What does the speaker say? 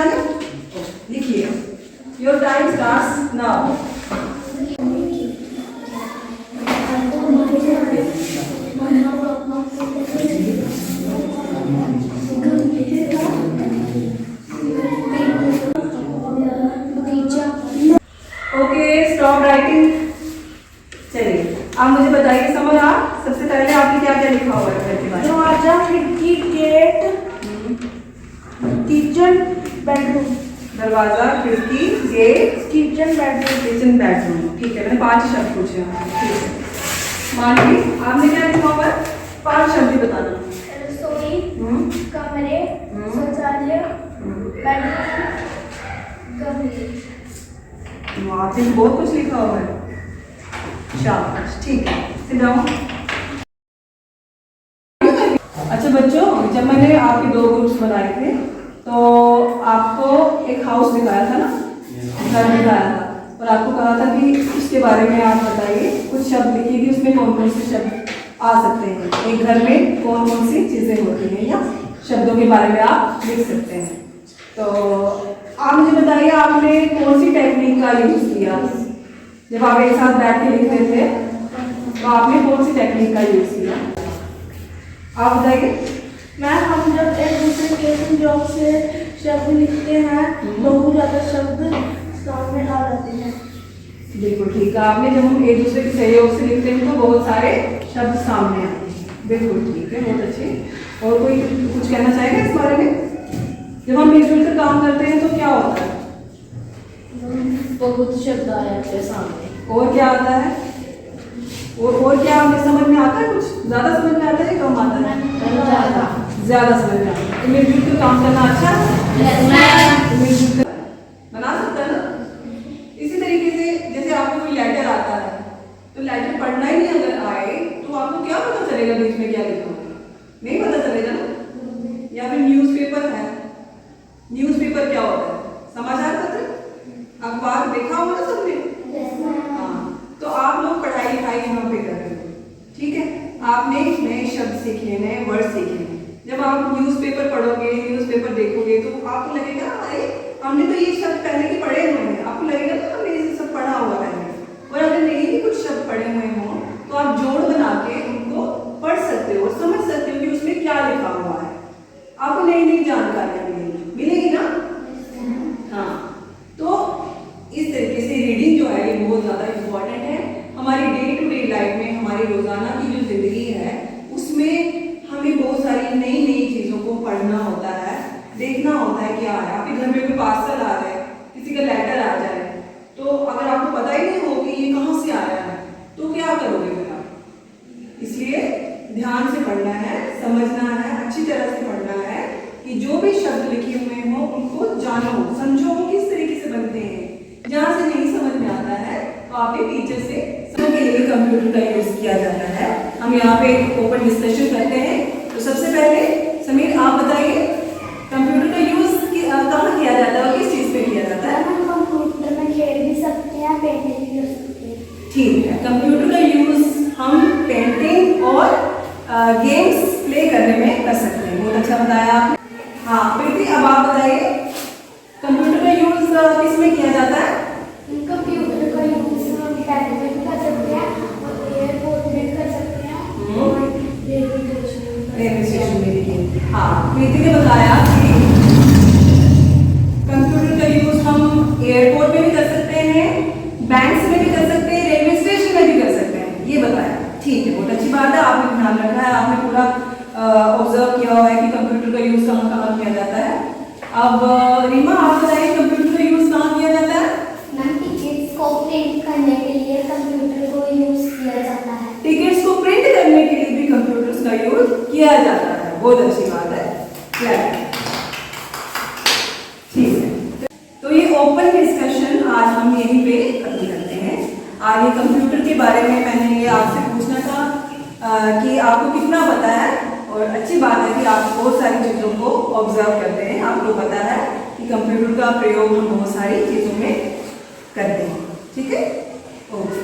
आ गया? लिखिए, your time starts now. Okay, stop writing. चलिए आप मुझे बताइए समर, आप सबसे पहले आपने क्या क्या लिखा हुआ है घर के बारे में? दरवाजा, खिड़की, गेट, किचन, बेडरूम। दरवाजा, खिड़की, gate, kitchen, bedroom. Kitchen, bedroom. ठीक है, मैंने 5 शब्द पूछे हैं। ठीक है, मानवी आपने क्या लिखा हुआ है? 5 शब्द ही बताना। रसोई, कमरे, शौचालय, बेडरूम, कमरे। आपने बहुत कुछ लिखा हुआ है। शाबाश, ठीक है, सिट डाउन। अच्छा बच्चों, जब मैंने आपके 2 ग्रुप्स बनाए थे तो आपको एक हाउस दिखाया था ना, घर दिखाया था, और आपको कहा था कि इसके बारे में आप बताइए, कुछ शब्द लिखिए कि उसमें कौन कौन से शब्द आ सकते हैं, एक घर में कौन कौन सी चीज़ें होती हैं, या शब्दों के बारे में आप लिख सकते हैं। तो आप मुझे बताइए, आपने कौन सी टेक्निक का यूज़ किया? जब आप एक साथ बैठ के लिख रहे थे तो आपने कौन सी टेक्निक का यूज़ किया? आप बताइए। मैम, हम जब एक दूसरे के सहयोग से शब्द लिखते हैं तो बहुत ज़्यादा शब्द सामने आ जाते हैं। बिल्कुल ठीक है, आपने जब हम एक दूसरे के सहयोग से लिखते हैं तो बहुत सारे शब्द सामने आते हैं। बिल्कुल ठीक है, बहुत अच्छे। और कोई कुछ कहना चाहेगा इस बारे में? जब हम मिलजुल कर काम करते हैं तो क्या होता है? बहुत शब्द आ जाते हैं सामने। और क्या आता है? और क्या हमें समझ में आता है? कुछ ज़्यादा समझ में आता है, कम आता है? ज़्यादा समझ में आता है। तो मिलजुल कर काम करना अच्छा है? मिलजुल कर बना सकता है ना। इसी तरीके से जैसे आपको कोई लेटर आता है तो लेटर पढ़ना ही नहीं अगर आए तो आपको क्या पता चलेगा बीच में क्या लिखा होगा? नहीं पता चलेगा ना। या फिर न्यूज़पेपर है, न्यूज़पेपर क्या होता है? समाचार पत्र, अखबार देखा होगा ना सबने। हाँ, तो आप लोग पढ़ाई लिखाई यहाँ पे कर रहे हो, ठीक है, आपने नए शब्द सीखे, नए वर्ड सीखे। जब आप न्यूज़पेपर पढ़ोगे, न्यूज़पेपर देखोगे तो आपको लगेगा अरे हमने तो ये शब्द पहले ही पढ़े हुए हैं, आपको लगेगा ना हमने ये सब पढ़ा हुआ पहले। और अगर नहीं भी कुछ शब्द पढ़े हुए हों तो आप जोड़ बना के उनको पढ़ सकते हो और समझ सकते हो कि उसमें क्या लिखा हुआ है। आपको नई नई जानकारियाँ मिलेगी ना। हाँ, तो इस तरीके से रीडिंग जो है ये बहुत ज़्यादा इम्पोर्टेंट है हमारी डे टू डे लाइफ में। हमारी रोज़ाना की जो ज़िंदगी है उसमें हमें बहुत सारी नई नई चीज़ों को पढ़ना होता है, देखना होता है क्या है। आपके घर में कोई पार्सल आ जाए, किसी का लेटर आ जाए, तो अगर आपको पता ही नहीं हो कि ये कहाँ से आया है तो क्या करोगे फिर आप? इसलिए ध्यान से पढ़ना है, समझना है, अच्छी तरह से पढ़ना है कि जो भी शब्द लिखे हुए हों उनको जानो, समझो वो किस तरीके से बनते हैं। जहाँ से नहीं समझ में आता है तो आपके टीचर से के लिए कंप्यूटर का यूज़ किया जाता है। हम यहाँ पे ओपन डिस्कशन करते हैं। तो सबसे पहले समीर आप बताइए, कंप्यूटर का यूज़ कहाँ किया जाता है और किस चीज़ पे किया जाता है? हम कंप्यूटर में खेल भी सकते हैं, पेंटिंग भी कर सकते हैं। ठीक है, कंप्यूटर का यूज़ हम पेंटिंग और गेम्स प्ले करने में कर सकते हैं। बहुत अच्छा बताया आपने। हाँ प्रीति, अब आप बताइए कंप्यूटर का यूज़ किस में किया जाता है? कंप्यूटर का यूज़ हम टैब में भी कर सकते हैं और एयरपोर्ट में भी कर सकते हैं और रेलवे स्टेशन में भी। हाँ, प्रीति ने बताया कि कंप्यूटर का यूज़ हम एयरपोर्ट में भी कर सकते हैं, बैंक्स में भी कर सकते हैं, रेलवे स्टेशन में भी कर सकते हैं, ये बताया। ठीक है, बहुत अच्छी बात है, आपने ध्यान रखा है, आपने पूरा ऑब्जर्व किया हुआ है कि कंप्यूटर का यूज़ कहाँ कहाँ किया जाता है। अब रीमा आप बताइए कंप्यूटर का यूज़ कहाँ किया जाता है? मैम, टिकट्स को प्रिंट करने के लिए कंप्यूटर को यूज़ किया जाता है। टिकट्स को प्रिंट करने के लिए भी कंप्यूटर्स का यूज़ किया जाता है, बहुत अच्छी बात है। ठीक है, तो ये ओपन डिस्कशन आज हम यहीं पे खत्म करते हैं। आगे कंप्यूटर के बारे में मैंने ये आपसे पूछना था कि आपको कितना पता है, और अच्छी बात है कि आप बहुत सारी चीज़ों को ऑब्जर्व करते हैं, आपको पता है कि कंप्यूटर का प्रयोग हम बहुत सारी चीज़ों में करते हैं। ठीक है, ओके।